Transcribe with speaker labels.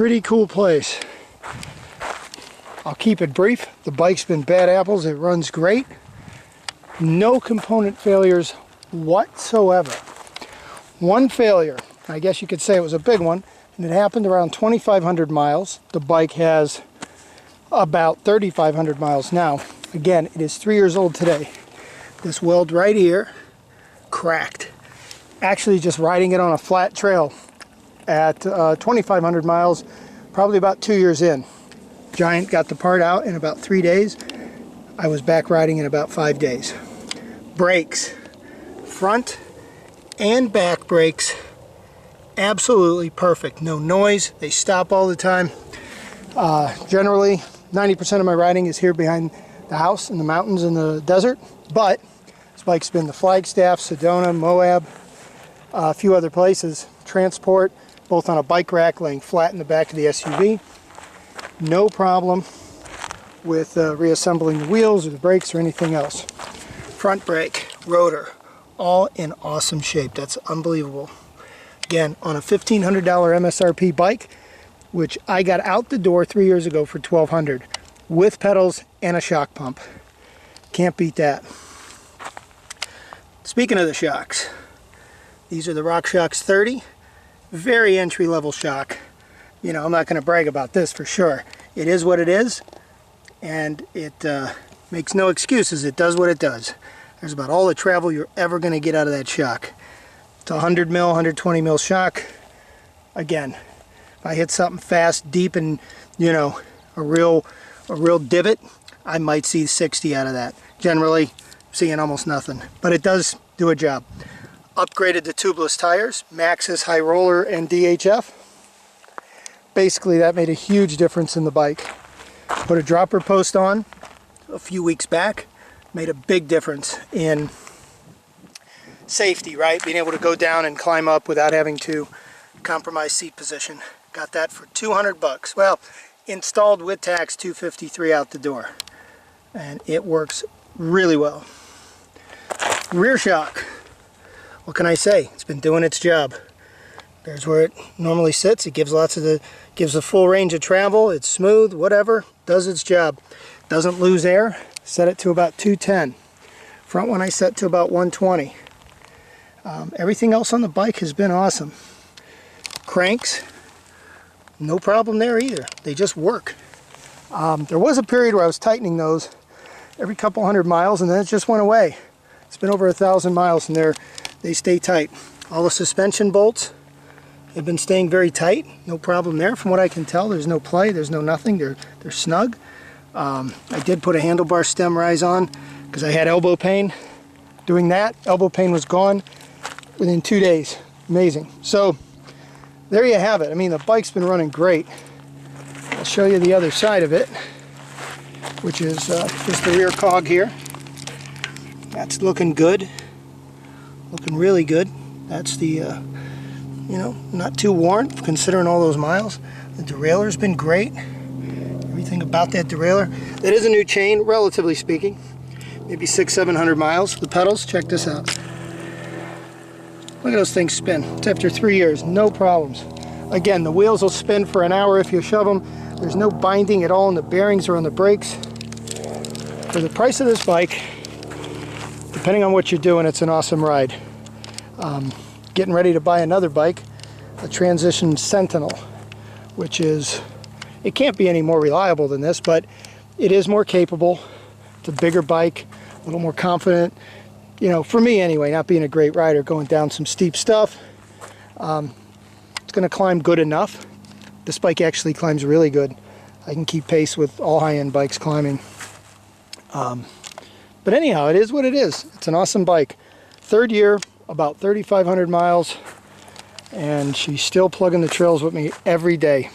Speaker 1: Pretty cool place. I'll keep it brief. The bike's been bad apples. It runs great. No component failures whatsoever. One failure, I guess you could say it was a big one, and it happened around 2,500 miles. The bike has about 3,500 miles now. Again, it is 3 years old today. This weld right here cracked. Actually just riding it on a flat trail at 2,500 miles, probably about 2 years in. Giant got the part out in about 3 days. I was back riding in about 5 days. Brakes, front and back brakes, absolutely perfect. No noise, they stop all the time. Generally, 90% of my riding is here behind the house in the mountains and the desert, but this bike's been to Flagstaff, Sedona, Moab, a few other places. Transport, both on a bike rack laying flat in the back of the SUV. No problem with reassembling the wheels or the brakes or anything else. Front brake, rotor, all in awesome shape. That's unbelievable. Again, on a $1,500 MSRP bike, which I got out the door 3 years ago for $1,200 with pedals and a shock pump. Can't beat that. Speaking of the shocks, these are the RockShox 30. Very entry-level shock. You know, I'm not going to brag about this for sure. It is what it is, and it makes no excuses. It does what it does. There's about all the travel you're ever going to get out of that shock. It's a 100 mil, 120 mil shock. Again, if I hit something fast, deep, and you know, a real divot, I might see 60 out of that. Generally, seeing almost nothing, but it does do a job. Upgraded the tubeless tires, Maxxis High Roller and DHF. Basically, that made a huge difference in the bike. Put a dropper post on a few weeks back, made a big difference in safety, right? Being able to go down and climb up without having to compromise seat position. Got that for 200 bucks. Well, installed with tax, 253 out the door. And it works really well. Rear shock. What can I say? It's been doing its job. There's where it normally sits. It gives gives a full range of travel. It's smooth, whatever, does its job. Doesn't lose air. Set it to about 210. Front one I set to about 120. Everything else on the bike has been awesome. Cranks, no problem there either. They just work. There was a period where I was tightening those every couple hundred miles, and then it just went away. It's been over 1,000 miles, and they stay tight. All the suspension bolts have been staying very tight. No problem there. From what I can tell, there's no play, there's no nothing. They're snug. I did put a handlebar stem rise on because I had elbow pain. Doing that, elbow pain was gone within 2 days. Amazing. So there you have it. I mean, the bike's been running great. I'll show you the other side of it, which is just the rear cog here. That's looking good. Looking really good. That's the, you know, not too worn considering all those miles. The derailleur's been great. Everything about that derailleur. That is a new chain, relatively speaking. Maybe 600-700 miles. The pedals, check this out. Look at those things spin. It's after 3 years, no problems. Again, the wheels will spin for an hour if you shove them. There's no binding at all in the bearings or on the brakes. For the price of this bike, depending on what you're doing, it's an awesome ride. Getting ready to buy another bike, a Transition Sentinel, which is, it can't be any more reliable than this, but it is more capable. It's a bigger bike, a little more confident. You know, for me anyway, not being a great rider, going down some steep stuff, it's going to climb good enough. This bike actually climbs really good. I can keep pace with all high-end bikes climbing. But anyhow, it is what it is. It's an awesome bike. Third year, about 3,500 miles, and she's still plugging the trails with me every day.